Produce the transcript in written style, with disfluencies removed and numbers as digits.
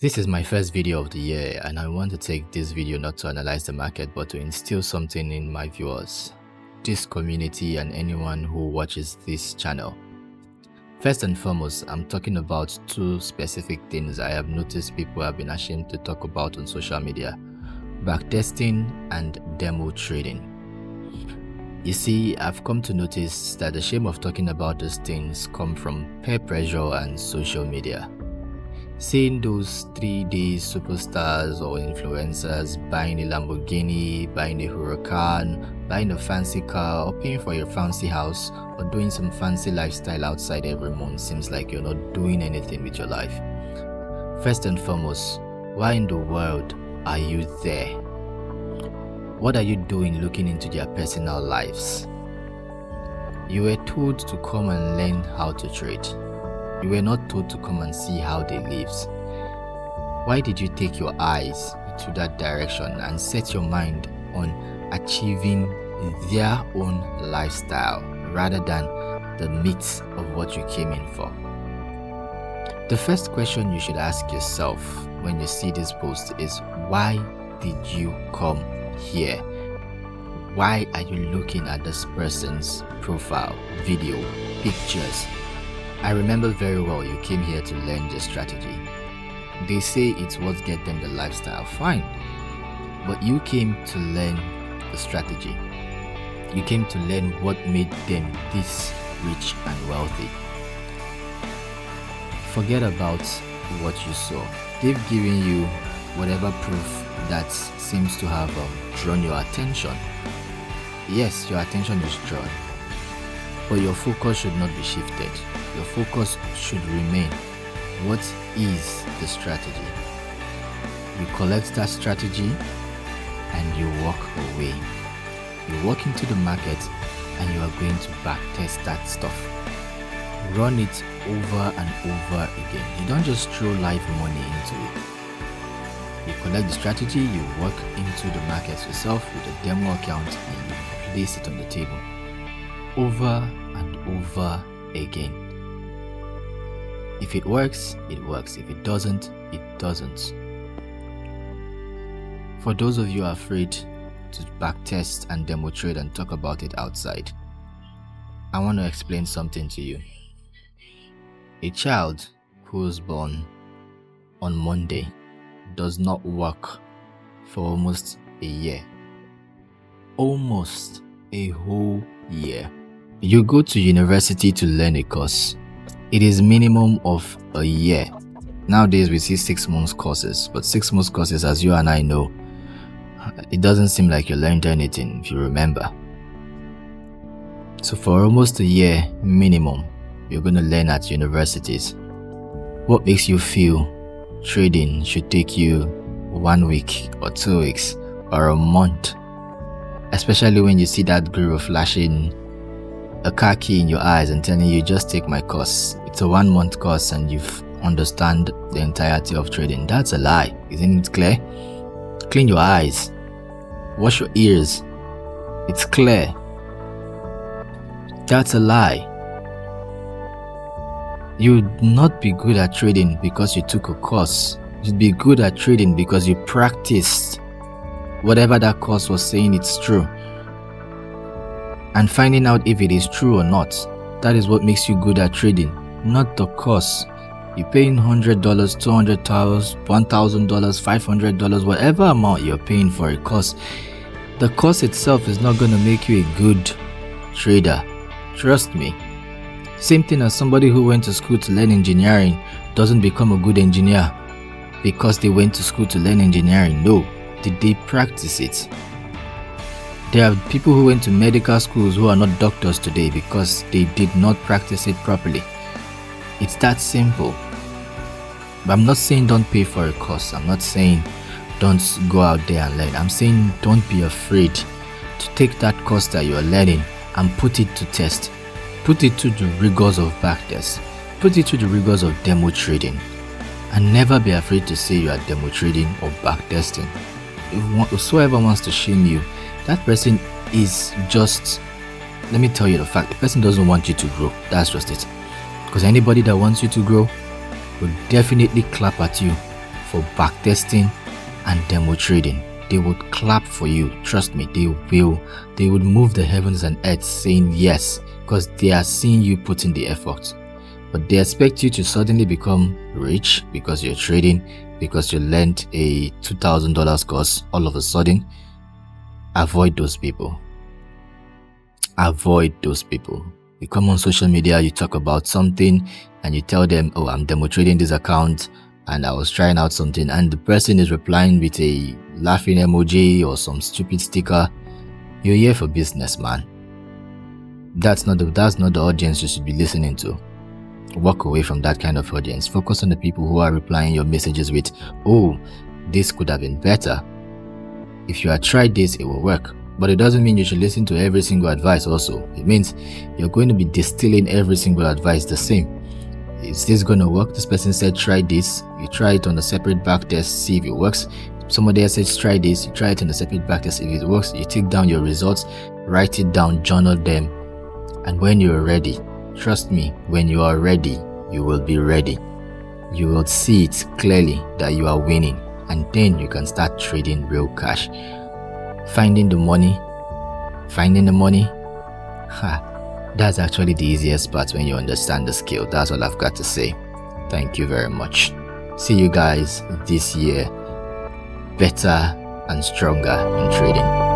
This is my first video of the year, and I want to take this video not to analyze the market but to instill something in my viewers, this community, and anyone who watches this channel. First and foremost, I'm talking about two specific things I have noticed people have been ashamed to talk about on social media: backtesting and demo trading. You see, I've come to notice that the shame of talking about these things come from peer pressure and social media. Seeing those 3D superstars or influencers buying a Lamborghini, buying a Huracan, buying a fancy car, or paying for your fancy house, or doing some fancy lifestyle outside every month seems like you're not doing anything with your life. First and foremost, why in the world are you there? What are you doing looking into their personal lives? You were told to come and learn how to trade. You were not told to come and see how they live. Why did you take your eyes to that direction and set your mind on achieving their own lifestyle rather than the meat of what you came in for? The first question you should ask yourself when you see this post is, why did you come here? Why are you looking at this person's profile, video, pictures? I remember very well you came here to learn the strategy. They say it's what gets them the lifestyle, fine. But you came to learn the strategy. You came to learn what made them this rich and wealthy. Forget about what you saw. They've given you whatever proof that seems to have drawn your attention. Yes, your attention is drawn, but your focus should not be shifted. Your focus should remain, what is the strategy? You collect that strategy and you walk away. You walk into the market and you are going to backtest that stuff. Run it over and over again. You don't just throw live money into it. You collect the strategy, you walk into the market yourself with a demo account and you place it on the table. Over and over again. If it works, it works. If it doesn't, it doesn't. For those of you afraid to backtest and demo trade and talk about it outside, I want to explain something to you. A child who was born on Monday does not work for almost a year. Almost a whole year. You go to university to learn a course. It is minimum of a year. Nowadays we see 6 months courses, but 6 months courses, as you and I know, it doesn't seem like you learned anything if you remember. So for almost a year minimum, you're going to learn at universities. What makes you feel trading should take you 1 week or 2 weeks or a month? Especially when you see that guru flashing a car key in your eyes and telling you, just take my course. It's a 1 month course and you've understand the entirety of trading. That's a lie. Isn't it clear? Clean your eyes. Wash your ears. It's clear. That's a lie. You'd not be good at trading because you took a course. You'd be good at trading because you practiced whatever that course was saying it's true. And finding out if it is true or not, that is what makes you good at trading, not the course. You're paying $100, $200, $1,000, $500, whatever amount you're paying for a course. The course itself is not going to make you a good trader. Trust me. Same thing as somebody who went to school to learn engineering doesn't become a good engineer because they went to school to learn engineering. No, did they practice it? There are people who went to medical schools who are not doctors today because they did not practice it properly. It's that simple. But I'm not saying don't pay for a course. I'm not saying don't go out there and learn. I'm saying don't be afraid to take that course that you're learning and put it to test. Put it to the rigors of backtest. Put it to the rigors of demo trading. And never be afraid to say you are demo trading or backtesting. Whosoever wants to shame you, that person is just, let me tell you the fact, the person doesn't want you to grow. That's just it. Because anybody that wants you to grow will definitely clap at you for backtesting and demo trading. They would clap for you. Trust me, they would move the heavens and earth saying yes, because they are seeing you put in the effort. But they expect you to suddenly become rich because you're trading, because you learned a $2,000 course all of a sudden. Avoid those people. Avoid those people. You come on social media, you talk about something and you tell them, oh, I'm demo trading this account and I was trying out something, and the person is replying with a laughing emoji or some stupid sticker. You're here for business, man. That's not the audience you should be listening to. Walk away from that kind of audience. Focus on the people who are replying your messages with, oh, this could have been better. If you had tried this, it will work. But it doesn't mean you should listen to every single advice also. It means you're going to be distilling every single advice the same. Is this going to work? This person said try this. You try it on a separate backtest, see if it works. Somebody else says try this. You try it on a separate backtest. If it works, you take down your results, write it down, journal them. And when you're ready, trust me, when you are ready, you will be ready. You will see it clearly that you are winning. And then you can start trading real cash. Finding the money. That's actually the easiest part when you understand the skill. That's all I've got to say. Thank you very much. See you guys this year better and stronger in trading.